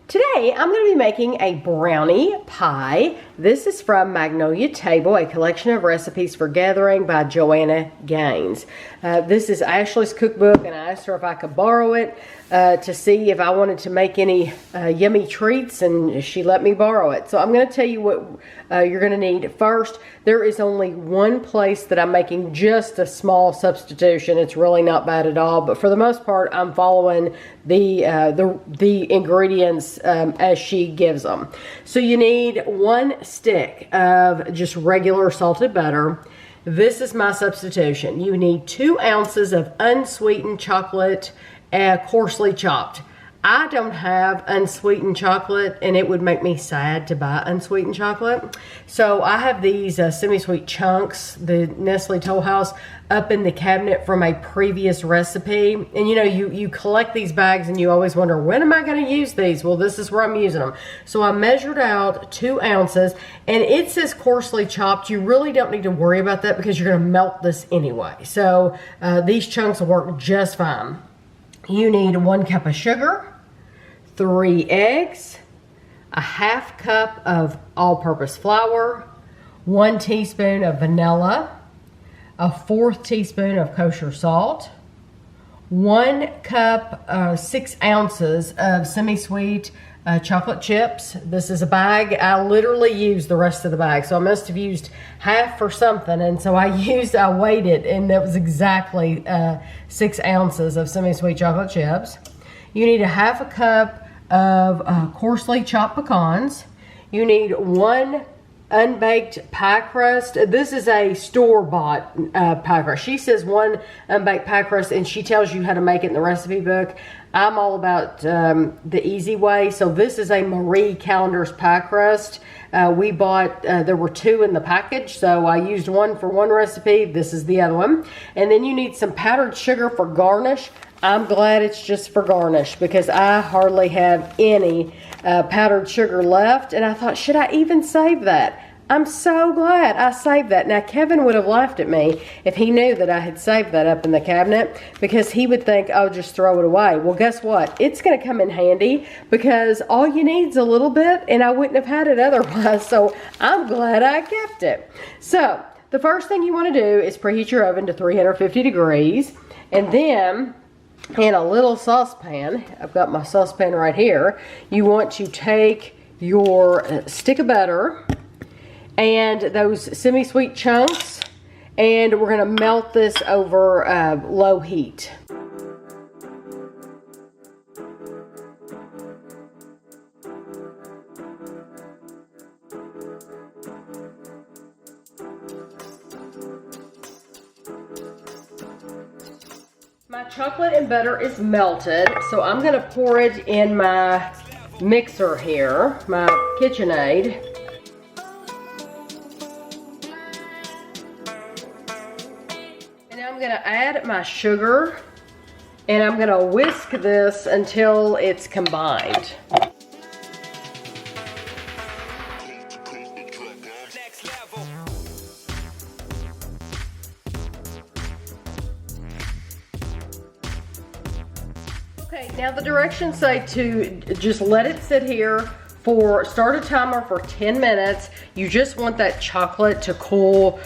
Today, I'm going to be making a brownie pie. This is from Magnolia Table, a collection of recipes for gathering by Joanna Gaines. This is Ashley's cookbook, and I asked her if I could borrow it to see if I wanted to make any yummy treats, and she let me borrow it. So I'm going to tell you what you're going to need. First, there is only one place that I'm making just a small substitution. It's really not bad at all, but for the most part, I'm following the ingredients as she gives them. So you need 1 stick of just regular salted butter. This is my substitution. You need 2 ounces of unsweetened chocolate, coarsely chopped. I don't have unsweetened chocolate, and it would make me sad to buy unsweetened chocolate. So I have these semi-sweet chunks, the Nestle Toll House, up in the cabinet from a previous recipe. And you know, you collect these bags and you always wonder, when am I going to use these? Well, this is where I'm using them. So I measured out 2 ounces, and it says coarsely chopped. You really don't need to worry about that because you're going to melt this anyway. So these chunks will work just fine. You need 1 cup of sugar, 3 eggs, a ½ cup of all-purpose flour, 1 teaspoon of vanilla, a 1/4 teaspoon of kosher salt, 1 cup, 6 ounces of semi-sweet chocolate chips. This is a bag. I literally used the rest of the bag, so I must have used half for something, and so I weighed it, and that was exactly 6 ounces of semi-sweet chocolate chips. You need a ½ cup of coarsely chopped pecans. You need 1 unbaked pie crust. This is a store-bought pie crust. She says 1 unbaked pie crust, and she tells you how to make it in the recipe book. I'm all about the easy way. So this is a Marie Callender's pie crust. We bought, there were 2 in the package, so I used 1 for 1 recipe. This is the other one. And then you need some powdered sugar for garnish. I'm glad it's just for garnish because I hardly have any powdered sugar left, and I thought, should I even save that? I'm so glad I saved that. Now, Kevin would have laughed at me if he knew that I had saved that up in the cabinet because he would think, oh, just throw it away. Well, guess what? It's going to come in handy because all you need is a little bit, and I wouldn't have had it otherwise, so I'm glad I kept it. So, the first thing you want to do is preheat your oven to 350 degrees, and then in a little saucepan, I've got my saucepan right here, you want to take your stick of butter and those semi-sweet chunks, and we're going to melt this over low heat. My chocolate and butter is melted, so I'm going to pour it in my mixer here, my KitchenAid. And now I'm going to add my sugar, and I'm going to whisk this until it's combined. Okay, now the directions say to just let it sit here start a timer for 10 minutes. You just want that chocolate to cool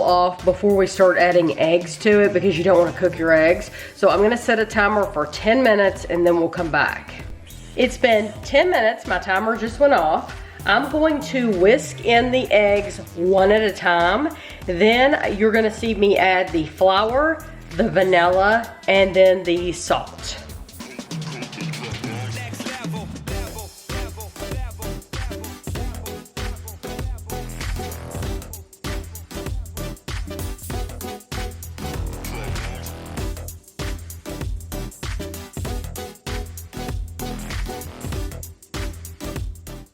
off before we start adding eggs to it because you don't want to cook your eggs. So I'm gonna set a timer for 10 minutes and then we'll come back. It's been 10 minutes, my timer just went off. I'm going to whisk in the eggs one at a time. Then you're gonna see me add the flour, the vanilla, and then the salt.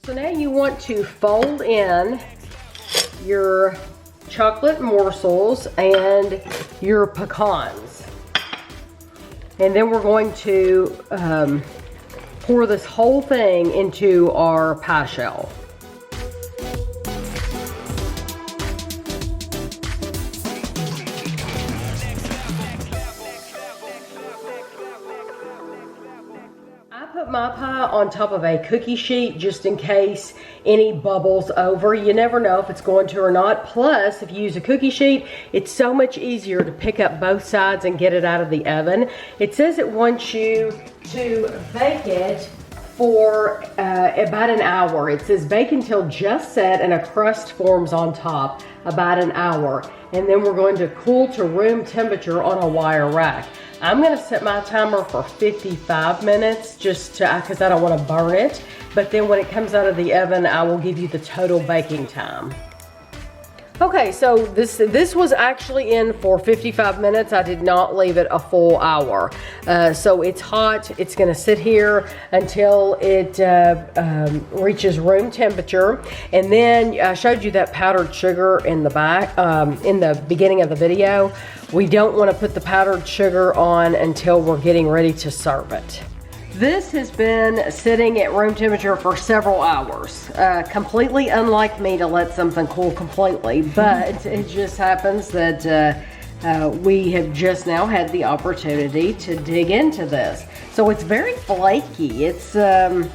So now you want to fold in your chocolate morsels and your pecans. And then we're going to pour this whole thing into our pie shell. put my pie on top of a cookie sheet just in case any bubbles over. You never know if it's going to or not. Plus, if you use a cookie sheet, it's so much easier to pick up both sides and get it out of the oven. It says it wants you to bake it for about an hour. It says bake until just set and a crust forms on top, about an hour. And then we're going to cool to room temperature on a wire rack. I'm gonna set my timer for 55 minutes just to, because I don't wanna burn it. But then when it comes out of the oven, I will give you the total baking time. Okay, so this was actually in for 55 minutes. I did not leave it a full hour. So it's hot. It's gonna sit here until it reaches room temperature. And then I showed you that powdered sugar in the back, in the beginning of the video. We don't wanna put the powdered sugar on until we're getting ready to serve it. This has been sitting at room temperature for several hours. Completely unlike me to let something cool completely, but it just happens that we have just now had the opportunity to dig into this. So it's very flaky. It's, you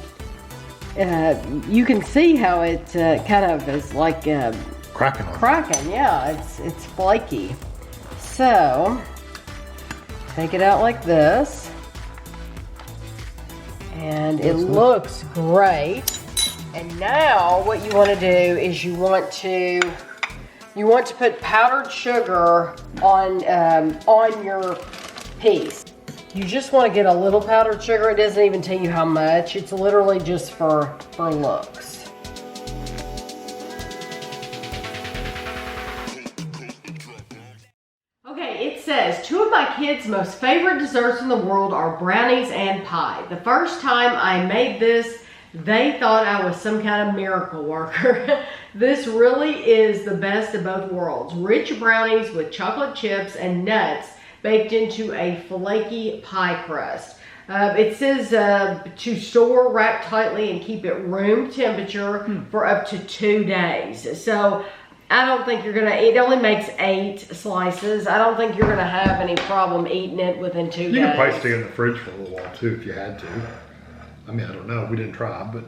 can see how it kind of is like cracking. Yeah, it's flaky. So, take it out like this. And it looks great. And now what you want to do is you want to put powdered sugar on your piece. You just want to get a little powdered sugar. It doesn't even tell you how much. It's literally just for looks. It says, 2 of my kids' most favorite desserts in the world are brownies and pie. The first time I made this, they thought I was some kind of miracle worker. This really is the best of both worlds. Rich brownies with chocolate chips and nuts baked into a flaky pie crust. It says to store, wrap tightly, and keep it room temperature for up to 2 days. So I don't think you're gonna, it only makes 8 slices. I don't think you're gonna have any problem eating it within 2 days. You can probably stay in the fridge for a little while too if you had to. I mean, I don't know, we didn't try, but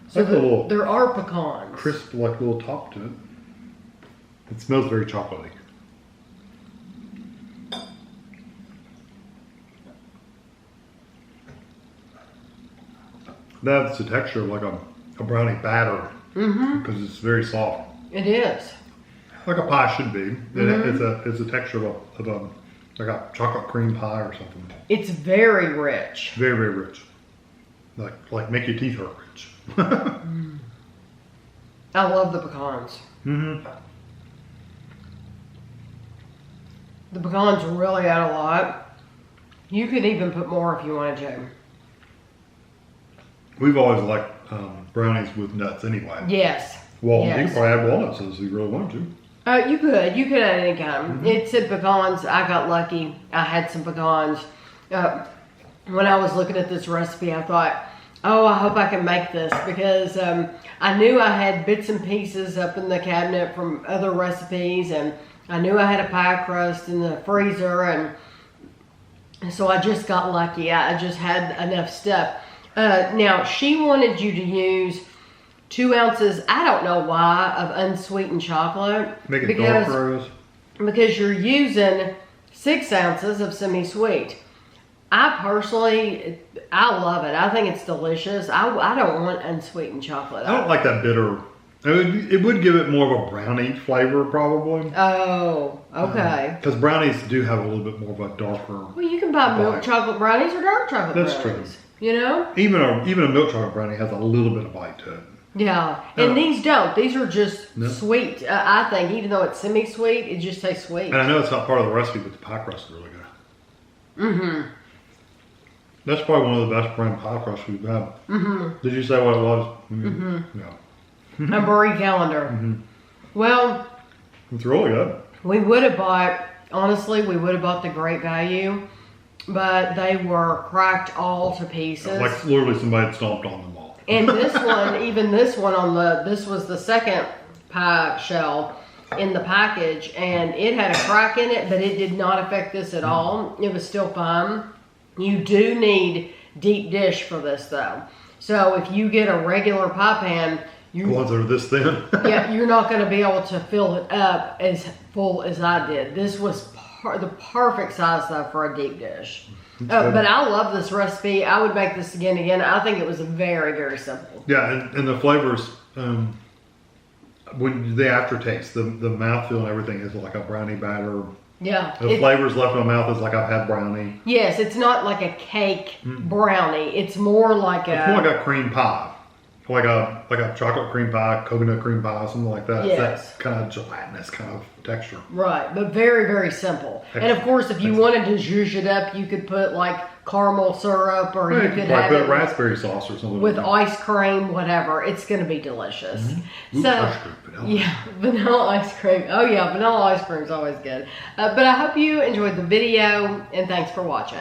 so there are pecans. Crisp, like little top to it. It smells very chocolatey. That's the texture of like a brownie batter because it's very soft. It is. Like a pie should be. It's a texture of a like a chocolate cream pie or something. It's very rich. Very, very rich. Like make your teeth hurt rich. I love the pecans. The pecans really add a lot. You could even put more if you wanted to. We've always liked brownies with nuts anyway. Yes. Walnuts. You could probably add walnuts if you really want to. You could add any kind. It said pecans. I got lucky. I had some pecans. When I was looking at this recipe, I thought, oh, I hope I can make this because I knew I had bits and pieces up in the cabinet from other recipes, and I knew I had a pie crust in the freezer, and so I just got lucky. I just had enough stuff. Now, she wanted you to use 2 ounces, I don't know why, of unsweetened chocolate. Make it dark roast. Because you're using 6 ounces of semi-sweet. I personally, I love it. I think it's delicious. I don't want unsweetened chocolate. I don't like that bitter. It would give it more of a brownie flavor probably. Oh, okay. Because brownies do have a little bit more of a darker. Well, you can buy milk chocolate brownies or dark chocolate brownies. That's true. You know? Even a milk chocolate brownie has a little bit of bite to it. Yeah, and these don't. These are just sweet. I think, even though it's semi-sweet, it just tastes sweet. And I know it's not part of the recipe, but the pie crust is really good. That's probably one of the best brand pie crusts we've had. Did you say what it was? Yeah. A Brie calendar. Well, it's really good. We would have bought, honestly, we would have bought the Great Value, but they were cracked all to pieces. Like literally somebody had stomped on them all. And this one, even this one this was the second pie shell in the package, and it had a crack in it, but it did not affect this at all. It was still fine. You do need deep dish for this though. So if you get a regular pie pan, The ones that are this thin. yeah, you're not going to be able to fill it up as full as I did. This was the perfect size though for a deep dish. But I love this recipe. I would make this again and again. I think it was very, very simple. Yeah, and the flavors, when the aftertaste, the mouthfeel and everything is like a brownie batter. Yeah. The flavors left in my mouth is like I've had brownie. Yes, it's not like a cake brownie. It's more like It's more like a cream pie. Like a chocolate cream pie, coconut cream pie, something like that. Yes. That kind of gelatinous kind of texture. Right, but very, very simple. And of course, if you wanted to zhuzh it up, you could put like caramel syrup, or you could have it raspberry sauce or something with like ice cream, whatever. It's going to be delicious. Ooh, So, ice cream, vanilla. yeah, vanilla ice cream. Oh yeah, vanilla ice cream is always good. But I hope you enjoyed the video, and thanks for watching.